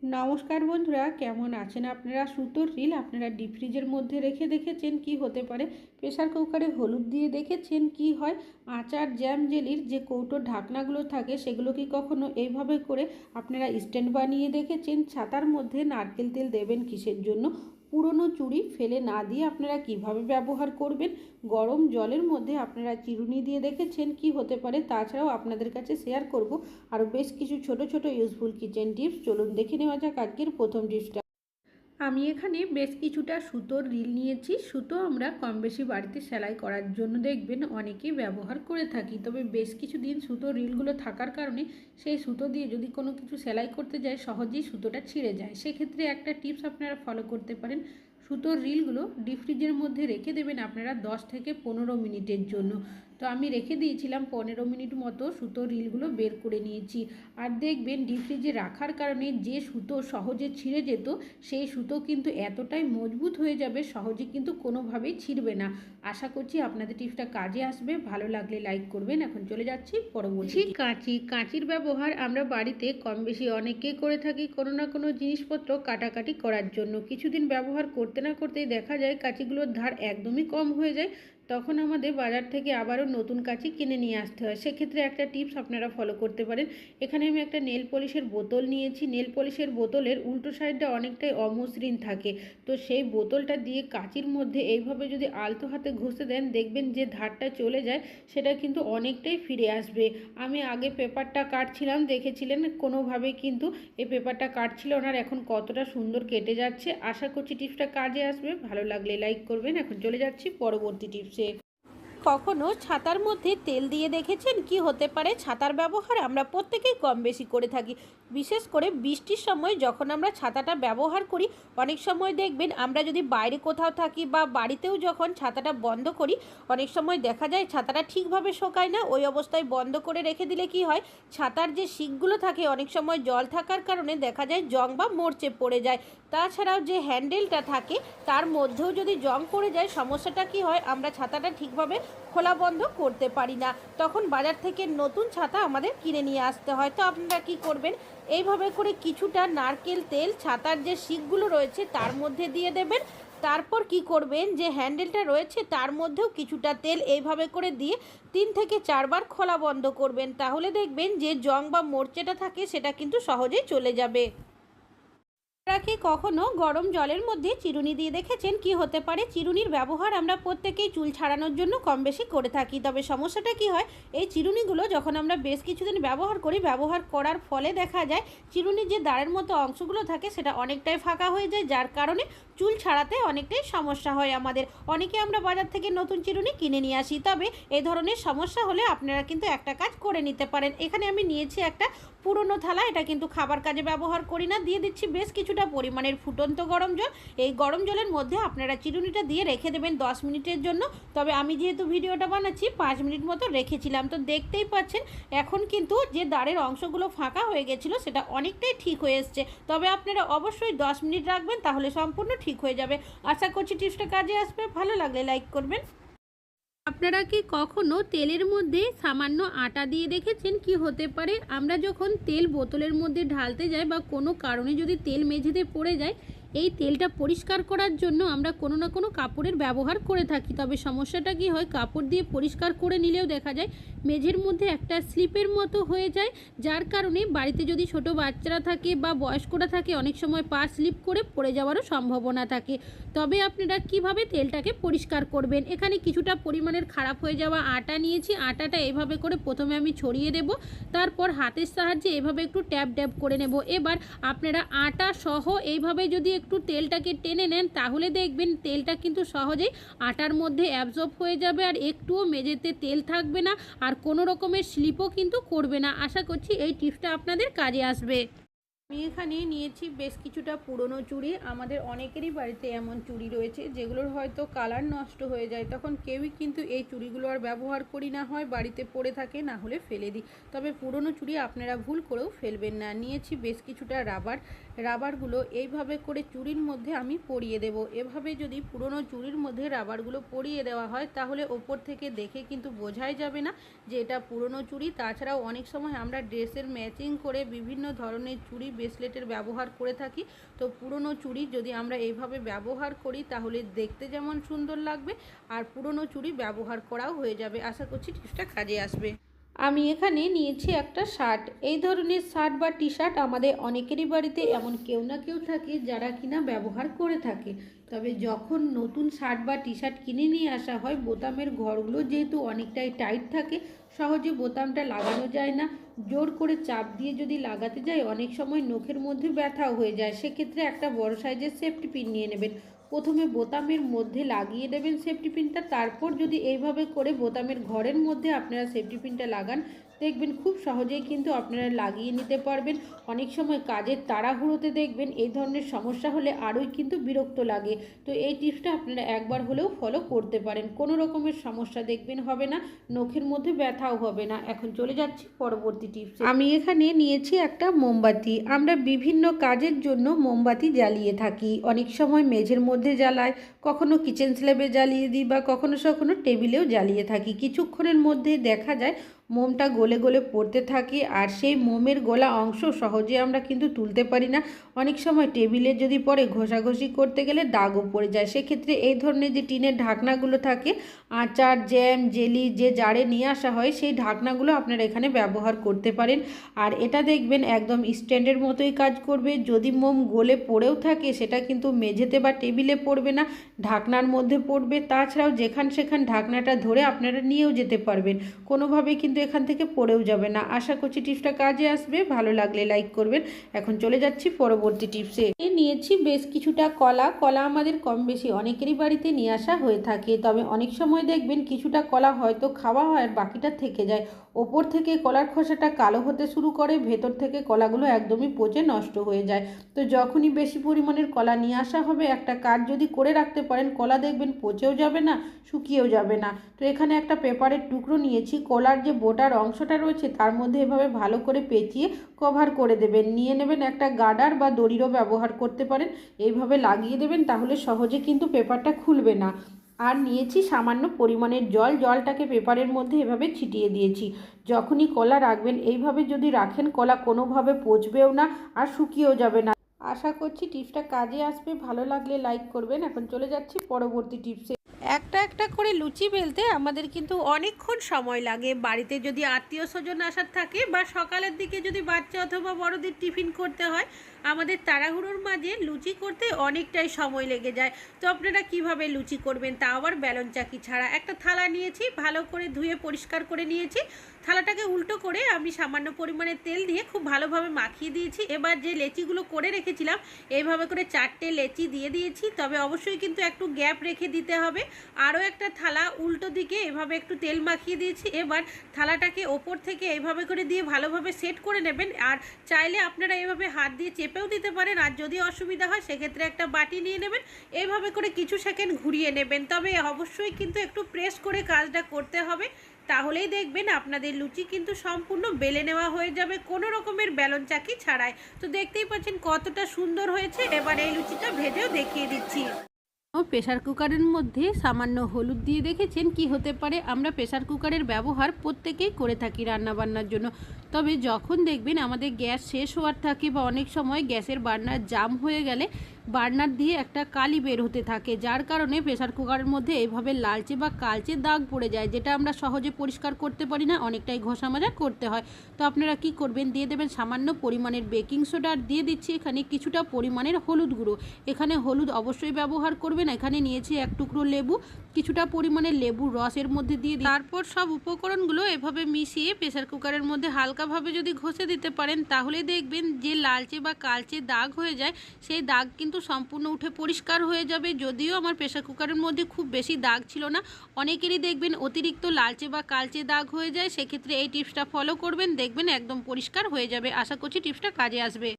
নমস্কার বন্ধুরা, কেমন আছেন আপনারা? সুতোর রিল আপনারা ডিপ ফ্রিজের মধ্যে রেখে দেখেছেন কি হতে পারে? প্রেসার কুকারে হলুদ দিয়ে দেখেছেন কি হয়? আচার, জ্যাম, জেলির যে কৌটোর ঢাকনাগুলো থাকে সেগুলো কি কখনো এইভাবে করে আপনারা স্ট্যান্ড বানিয়ে দেখেছেন? ছাতার মধ্যে নারকেল তেল দেবেন কিসের জন্য? পুরনো চুড়ি ফেলে না দিয়ে আপনারা কিভাবে ব্যবহার করবেন? গরম জলের মধ্যে আপনারা চিরুনি দিয়ে দেখেছেন কি হতে পারে? তাছাড়াও আপনাদের কাছে শেয়ার করব আরও বেশ কিছু ছোট ছোট ইউজফুল কিচেন টিপস। চলুন দেখে নেওয়া যাক আজকের প্রথম টিপসটা। আমি এখানে বেশ কিছুটা সুতোর রিল নিয়েছি। সুতো আমরা কম বেশি বাড়িতে সেলাই করার জন্য দেখবেন অনেকেই ব্যবহার করে থাকি, তবে বেশ কিছুদিন সুতোর রিলগুলো থাকার কারণে সেই সুতো দিয়ে যদি কোনো কিছু সেলাই করতে যায় সহজেই সুতোটা ছিঁড়ে যায়। সেক্ষেত্রে একটা টিপস আপনারা ফলো করতে পারেন। সুতোর রিলগুলো ডিপ ফ্রিজের মধ্যে রেখে দেবেন আপনারা 10 থেকে 15 মিনিটের জন্য। তো আমি রেখে দিয়েছিলাম 15 মিনিট মতো, সুতোর রিলগুলো বের করে নিয়েছি। আর দেখবেন ডিপ ফ্রিজে রাখার কারণে যে সুতো সহজে ছিঁড়ে যেত সেই সুতো কিন্তু এতটাই মজবুত হয়ে যাবে, সহজে কিন্তু কোনোভাবেই ছিঁড়বে না। আশা করছি আপনাদের টিপসটা কাজে আসবে। ভালো লাগলে লাইক করবেন। এখন চলে যাচ্ছি পরবর্তী। কাঁচির ব্যবহার আমরা বাড়িতে কম বেশি অনেকেই করে থাকি কোনো না কোনো জিনিসপত্র কাটাকাটি করার জন্য। কিছুদিন ব্যবহার করতে না করতেই দেখা যায় কাঁচিগুলোর ধার একদমই কম হয়ে যায়। তখন আমাদের বাজার থেকে আবারও নতুন কাঁচি কিনে নিয়ে আসতে হয়। সেক্ষেত্রে একটা টিপস আপনারা ফলো করতে পারেন। এখানে আমি একটা নেল পলিশের বোতল নিয়েছি। নেল পলিশের বোতলের উল্টো সাইডটা অনেকটাই অমসৃণ থাকে, তো সেই বোতলটা দিয়ে কাঁচির মধ্যে এইভাবে যদি আলতো হাতে ঘষে দেন দেখবেন যে ধারটা চলে যায় সেটা কিন্তু অনেকটাই ফিরে আসবে। আমি আগে পেপারটা কাটছিলাম, দেখেছিলেন কোনোভাবেই কিন্তু এই পেপারটা কাটছিল না, আর এখন কতটা সুন্দর কেটে যাচ্ছে। আশা করছি টিপসটা কাজে আসবে। ভালো লাগলে লাইক করবেন। এখন চলে যাচ্ছি পরবর্তী টিপসে। কখনো ছাতার মধ্যে তেল দিয়ে দেখেছেন কি হতে পারে? ছাতার ব্যবহার আমরা প্রত্যেকেই কম বেশি করে থাকি। বিশেষ করে বৃষ্টির সময় যখন আমরা ছাতাটা ব্যবহার করি, অনেক সময় দেখবেন আমরা যদি বাইরে কোথাও থাকি বা বাড়িতেও যখন ছাতাটা বন্ধ করি, অনেক সময় দেখা যায় ছাতাটা ঠিকভাবে শোকায় না। ওই অবস্থায় বন্ধ করে রেখে দিলে কি হয়, ছাতার যে শিকগুলো থাকে অনেক সময় জল থাকার কারণে দেখা যায় জং বা মরচে পড়ে যায়। তাছাড়াও যে হ্যান্ডেলটা থাকে তার মধ্যেও যদি জং পড়ে যায়, সমস্যাটা কি হয়, আমরা ছাতাটা ঠিকভাবে খোলা বন্ধ করতে পারি না। তখন বাজার থেকে নতুন ছাতা আমাদের কিনে নিয়ে আসতে হয়। তো আপনারা কি করবেন, এইভাবে করে কিছুটা নারকেল তেল ছাতার যে শিকগুলো রয়েছে তার মধ্যে দিয়ে দেবেন। তারপর কি করবেন, যে হ্যান্ডেলটা রয়েছে তার মধ্যেও কিছুটা তেল এইভাবে করে দিয়ে 3 থেকে 4 বার খোলা বন্ধ করবেন। তাহলে দেখবেন যে জং বা মরচেটা থাকে সেটা কিন্তু সহজেই চলে যাবে। আপনারা কি কখনো গরম জলের মধ্যে চিরুনি দিয়ে দেখেছেন কি হতে পারে? চিরুনির ব্যবহার আমরা প্রত্যেকেই চুল ছাড়ানোর জন্য কম বেশি করে থাকি, তবে সমস্যাটা কি হয়, এই চিরুনিগুলো যখন আমরা বেশ কিছুদিন ব্যবহার করি, ব্যবহার করার ফলে দেখা যায় চিরুনির যে দাঁড়ের মতো অংশগুলো থাকে সেটা অনেকটাই ফাঁকা হয়ে যায়, যার কারণে চুল ছাড়াতে অনেকটাই সমস্যা হয় আমাদের। অনেকে আমরা বাজার থেকে নতুন চিরুনি কিনে নিয়ে আসি, তবে এই ধরনের সমস্যা হলে আপনারা কিন্তু একটা কাজ করে নিতে পারেন। এখানে আমি নিয়েছি একটা পুরনো থালা, এটা কিন্তু খাবার কাজে ব্যবহার করি না। দিয়ে দিচ্ছি বেশ কিছুটা পরিমাণের ফুটন্ত গরম জল। এই গরম জলের মধ্যে আপনারা চিরুনিটা দিয়ে রেখে দেবেন 10 মিনিটের জন্য। তবে আমি যেহেতু ভিডিওটা বানাচ্ছি 5 মিনিট মতো রেখেছিলাম, তো দেখতেই পাচ্ছেন এখন কিন্তু যে দাঁড়ের অংশগুলো ফাঁকা হয়ে গেছিলো সেটা অনেকটাই ঠিক হয়ে এসছে। তবে আপনারা অবশ্যই 10 মিনিট রাখবেন, তাহলে সম্পূর্ণ ঠিক হয়ে যাবে। আশা করছি টিপসটা কাজে আসবে। ভালো লাগলে লাইক করবেন। আপনারা কি কখনো তেলের মধ্যে সামান্য আটা দিয়ে দেখেছেন কি হতে পারে? আমরা যখন তেল বোতলের মধ্যে ঢালতে যাই বা কোনো কারণে যদি তেল মেঝেতে পড়ে যায়, এই তেলটা পরিষ্কার করার জন্য আমরা কোনো না কোনো কাপড়ের ব্যবহার করে থাকি। তবে সমস্যাটা কি হয়, কাপড় দিয়ে পরিষ্কার করে নিলেও দেখা যায় মেঝের মধ্যে একটা স্লিপের মতো হয়ে যায়, যার কারণে বাড়িতে যদি ছোট বাচ্চারা থাকে বা বয়স্করা থাকে অনেক সময় পা স্লিপ করে পড়ে যাওয়ারও সম্ভাবনা থাকে। তবে আপনারা কিভাবে তেলটাকে পরিষ্কার করবেন, এখানে কিছুটা পরিমাণের খারাপ হয়ে যাওয়া আটা নিয়েছি। আটাটা এভাবে করে প্রথমে আমি ছড়িয়ে দেব, তারপর হাতের সাহায্যে এভাবে একটু ট্যাপ ট্যাপ করে নেব। এবার আপনারা আটা সহ এইভাবে যদি একটু তেলটাকে টেনে নেন তাহলে দেখবেন তেলটা কিন্তু সহজেই আটার মধ্যে অ্যাবজর্ব হয়ে যাবে, আর একটুও মেঝেতে তেল থাকবে না, আর কোনো রকমের স্লিপও কিন্তু করবে না। আশা করছি এই টিপসটা আপনাদের কাজে আসবে। আমি এখানে নিয়েছি বেশ কিছুটা পুরনো চুড়ি। আমাদের অনেকেরই বাড়িতে এমন চুড়ি রয়েছে যেগুলোর হয়তো কালার নষ্ট হয়ে যায়, তখন কেউই কিন্তু এই চুড়িগুলো আর ব্যবহার করি না, হয় বাড়িতে পড়ে থাকে, না হলে ফেলে দিই। তবে পুরনো চুড়ি আপনারা ভুল করেও ফেলবেন না। নিয়েছি বেশ কিছুটা রাবারগুলো এইভাবে করে চুড়ির মধ্যে আমি পরিয়ে দেব। এভাবে যদি পুরনো চুড়ির মধ্যে রাবারগুলো পরিয়ে দেওয়া হয় তাহলে ওপর থেকে দেখে কিন্তু বোঝাই যাবে না যে এটা পুরনো চুড়ি। তাছাড়াও অনেক সময় আমরা ড্রেসের ম্যাচিং করে বিভিন্ন ধরনের চুড়ি ব্রেসলেটের ব্যবহার করে থাকি। তো পুরনো চুড়ি যদি আমরা এইভাবে ব্যবহার করি তাহলে দেখতে যেমন সুন্দর লাগবে আর পুরনো চুড়ি ব্যবহার করাও হয়ে যাবে। আশা করছি টিপসটা কাজে আসবে। আমি এখানে নিয়েছি একটা শার্ট। এই ধরনের শার্ট বা টি শার্ট আমাদের অনেকেরই বাড়িতে এমন কেউ না কেউ থাকে যারা কিনা ব্যবহার করে থাকে। তবে যখন নতুন শার্ট বা টি শার্ট কিনে নিয়ে আসা হয়, বোতামের ঘরগুলো যেহেতু অনেকটাই টাইট থাকে, সহজে বোতামটা লাগানো যায় না। জোর করে চাপ দিয়ে যদি লাগাতে যাই অনেক সময় নখের মধ্যে ব্যথাও হয়ে যায়। সেক্ষেত্রে একটা বড় সাইজের সেফটি পিন নিয়ে নেবেন। প্রথমে বোতামের মধ্যে লাগিয়ে দেবেন সেফটি পিনটা, তারপর যদি এইভাবে করে বোতামের ঘরের মধ্যে আপনারা সেফটি পিনটা লাগান, দেখবেন খুব সহজেই কিন্তু আপনারা লাগিয়ে নিতে পারবেন। অনেক সময় কাজের তাড়াহুড়োতে দেখবেন এই ধরনের সমস্যা হলে আরোই কিন্তু বিরক্ত লাগে। তো এই টিপসটা আপনারা একবার হলেও ফলো করতে পারেন, কোনো রকমের সমস্যা দেখবেন হবে না, নখের মধ্যে ব্যথাও হবে না। এখন চলে যাচ্ছি পরবর্তী টিপসে। আমি এখানে নিয়েছি একটা মোমবাতি। আমরা বিভিন্ন কাজের জন্য মোমবাতি জ্বালিয়ে থাকি। অনেক সময় মেঝের মধ্যে জ্বালাই, কখনো কিচেন স্ল্যাবে জ্বালিয়ে দিই বা কখনো কখনো টেবিলেও জ্বালিয়ে থাকি। কিছুক্ষণের মধ্যে দেখা যায় মোমটা গলে গলে পড়তে থাকে আর সেই মোমের গলা অংশ সহজে আমরা কিন্তু তুলতে পারি না। অনেক সময় টেবিলে যদি পরে ঘষাঘষি করতে গেলে দাগও পড়ে যায়। সেক্ষেত্রে এই ধরনের যে টিনের ঢাকনাগুলো থাকে, আচার জ্যাম জেলি যে জারে নিয়ে আসা হয়, সেই ঢাকনাগুলো আপনারা এখানে ব্যবহার করতে পারেন। আর এটা দেখবেন একদম স্ট্যান্ডের মতোই কাজ করবে। যদি মোম গলে পড়েও থাকে সেটা কিন্তু মেঝেতে বা টেবিলে পড়বে না, ঢাকনার মধ্যে পড়বে। তাছাড়াও যেখান সেখান ঢাকনাটা ধরে আপনারা নিয়েও যেতে পারবেন, কোনোভাবেই কিন্তু এখান থেকে পড়েও যাবে না। আশা করছি টিপসটা কাজে আসবে। ভালো লাগলে লাইক করবেন। এখন চলে যাচ্ছি পরবর্তী টিপসে। নিয়েছি বেশ কিছুটা কলা। কলা আমাদের কম বেশি অনেকেরই বাড়িতে নিয়ে আসা হয়ে থাকে। তবে অনেক সময় দেখবেন কিছুটা কলা হয়তো খাওয়া হয় আর বাকিটা থেকে যায়। ওপর থেকে কলার খোসাটা কালো হতে শুরু করে, ভেতর থেকে কলাগুলো একদমই পচে নষ্ট হয়ে যায়। তো যখনই বেশি পরিমাণের কলা নিয়ে আসা হবে, একটা কাজ যদি করে রাখতে পারেন, কলা দেখবেন পচেও যাবে না, শুকিয়েও যাবে না। তো এখানে একটা পেপারের টুকরো নিয়েছি। কলার যে বোটার অংশটা রয়েছে তার মধ্যে এভাবে ভালো করে পেঁচিয়ে কভার করে দেবেন। নিয়ে নেবেন একটা গার্ডার বা দড়িরও ব্যবহার করতে পারেন, এইভাবে লাগিয়ে দেবেন, তাহলে সহজে কিন্তু পেপারটা খুলবে না। আর নিয়েছি সামান্য পরিমাণের জল। জলটাকে পেপারের মধ্যে এভাবে ছিটিয়ে দিয়েছি। যখনই কলা রাখবেন এইভাবে যদি রাখেন, কলা কোনোভাবে পচবেও না আর শুকিয়েও যাবে না। আশা করছি টিপসটা কাজে আসবে। ভালো লাগলে লাইক করবেন। এখন চলে যাচ্ছি পরবর্তী টিপসে। একটা একটা করে লুচি বেলতে আমাদের কিন্তু অনেকক্ষণ সময় লাগে। বাড়িতে যদি আত্মীয় স্বজন আসার থাকে বা সকালের দিকে যদি বাচ্চা অথবা বড়দের টিফিন করতে হয়, আমাদের তাড়াহুড়োর মাঝে লুচি করতে অনেকটাই সময় লেগে যায়। তো আপনারা কিভাবে লুচি করবেন, তা আবার বেলন চাকি ছাড়া। একটা থালা নিয়েছি, ভালো করে ধুয়ে পরিষ্কার করে নিয়েছি। থালাটাকে উল্টো করে আমি সামান্য পরিমাণে তেল দিয়ে খুব ভালোভাবে মাখিয়ে দিয়েছি। এবার যে লেচিগুলো করে রেখেছিলাম, এইভাবে করে 4টে লেচি দিয়ে দিয়েছি। তবে অবশ্যই কিন্তু একটু গ্যাপ রেখে দিতে হবে। আরও একটা থালা উল্টো দিকে এভাবে একটু তেল মাখিয়ে দিয়েছি। এবার থালাটাকে ওপর থেকে এইভাবে করে দিয়ে ভালোভাবে সেট করে নেবেন। আর চাইলে আপনারা এভাবে হাত দিয়ে চেপেও দিতে পারেন। আর যদি অসুবিধা হয় সেক্ষেত্রে একটা বাটি নিয়ে নেবেন, এইভাবে করে কিছু সেকেন্ড ঘুরিয়ে নেবেন। তবে অবশ্যই কিন্তু একটু প্রেস করে কাজটা করতে হবে, তাহলেই দেখবেন আপনাদের লুচি কিন্তু সম্পূর্ণ বেলে নেওয়া হয়ে যাবে, কোনো রকমের বেলন চাকি ছাড়াই। তো দেখতেই পাচ্ছেন কতটা সুন্দর হয়েছে। এবার এই লুচিটা ভেজেও দেখিয়ে দিচ্ছি। প্রেসার কুকারের মধ্যে সামান্য হলুদ দিয়ে দেখেছেন কি হতে পারে। আমরা প্রেসার কুকারের ব্যবহার প্রত্যেকেই করে থাকি রান্নাবান্নার জন্য। তবে যখন দেখবেন আমাদের গ্যাস শেষ হওয়ার থাকে বা অনেক সময় গ্যাসের বার্নার জাম হয়ে গেলে বার্নার দিয়ে একটা কালি বের হতে থাকে, যার কারণে প্রেসার কুকারের মধ্যে এইভাবে লালচে বা কালচে দাগ পড়ে যায়, যেটা আমরা সহজে পরিষ্কার করতে পারি না, অনেকটাই ঘষা মাজা করতে হয়। তো আপনারা কি করবেন, দিয়ে দেবেন সামান্য পরিমাণের বেকিং সোডা। আর দিয়ে দিচ্ছি এখানে কিছুটা পরিমাণের হলুদ গুঁড়ো। এখানে হলুদ অবশ্যই ব্যবহার করবেন। এখানে নিয়েছি এক টুকরো লেবু, কিছুটা পরিমাণে লেবুর রসের মধ্যে দিয়ে তারপর সব উপকরণগুলো এভাবে মিশিয়ে প্রেসার কুকারের মধ্যে হালকাভাবে যদি ঘষে দিতে পারেন, তাহলে দেখবেন যে লালচে বা কালচে দাগ হয়ে যায় সেই দাগ কিন্তু সম্পূর্ণ উঠে পরিষ্কার হয়ে যাবে। যদিও আমার প্রেসার কুকারের মধ্যে খুব বেশি দাগ ছিল না, অনেকেরই দেখবেন অতিরিক্ত লালচে বা কালচে দাগ হয়ে যায়। সেক্ষেত্রে এই টিপসটা ফলো করবেন, দেখবেন একদম পরিষ্কার হয়ে যাবে। আশা করছি টিপসটা কাজে আসবে।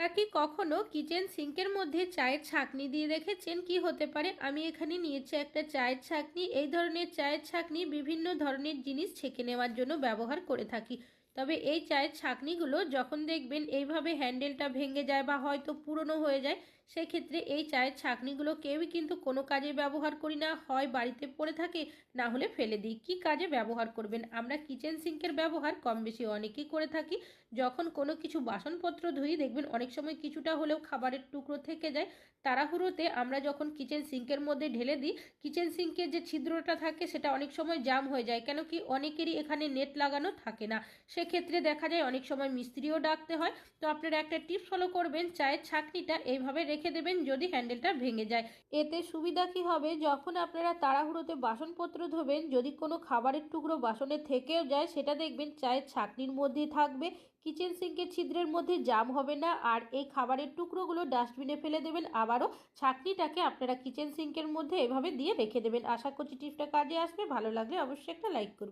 কি কখনো কিচেন সিঙ্কের মধ্যে চায়ের ছাঁকনি দিয়ে দেখেছেন কি হতে পারে? আমি এখানে নিয়েছি একটা চায়ের ছাঁকনি। এই ধরনের চায়ের ছাঁকনি বিভিন্ন ধরনের জিনিস ছেঁকে নেওয়ার জন্য ব্যবহার করে থাকি। তবে এই চায়ের ছাঁকনিগুলো যখন দেখবেন এইভাবে হ্যান্ডেলটা ভেঙে যায় বা হয়তো পুরনো হয়ে যায়, সেক্ষেত্রে এই চায়ের ছাঁকনিগুলো কেউই কিন্তু কোনো কাজে ব্যবহার করি না, হয় বাড়িতে পড়ে থাকে, না হলে ফেলে দিই। কী কাজে ব্যবহার করবেন? আমরা কিচেন সিঙ্কের ব্যবহার কম বেশি অনেকেই করে থাকি। যখন কোনো কিছু বাসনপত্র ধুই, দেখবেন অনেক সময় কিছুটা হলেও খাবারের টুকরো থেকে যায়। তাড়াহুড়োতে আমরা যখন কিচেন সিঙ্কের মধ্যে ঢেলে দিই, কিচেন সিঙ্কের যে ছিদ্রটা থাকে সেটা অনেক সময় জাম হয়ে যায়, কেন কি অনেকেরই এখানে নেট লাগানো থাকে না। সেক্ষেত্রে দেখা যায় অনেক সময় মিস্ত্রিও ডাকতে হয়। তো আপনারা একটা টিপস ফলো করবেন, চায়ের ছাঁকনিটা এইভাবে রেখে দেবেন যদি হ্যান্ডেলটা ভেঙে যায়। এতে সুবিধা কী হবে, যখন আপনারা তাড়াহুড়োতে বাসনপত্র ধোবেন, যদি কোনো খাবারের টুকরো বাসনে থেকেও যায়, সেটা দেখবেন চায়ের ছাঁকনির মধ্যেই থাকবে, কিচেন সিঙ্কের ছিদ্রের মধ্যে জাম হবে না। আর এই খাবারের টুকরোগুলো ডাস্টবিনে ফেলে দেবেন, আবারও ছাঁকনিটাকে আপনারা কিচেন সিঙ্কের মধ্যে এভাবে দিয়ে রেখে দেবেন। আশা করছি টিপসটা কাজে আসবে। ভালো লাগলে অবশ্যই একটা লাইক করবেন।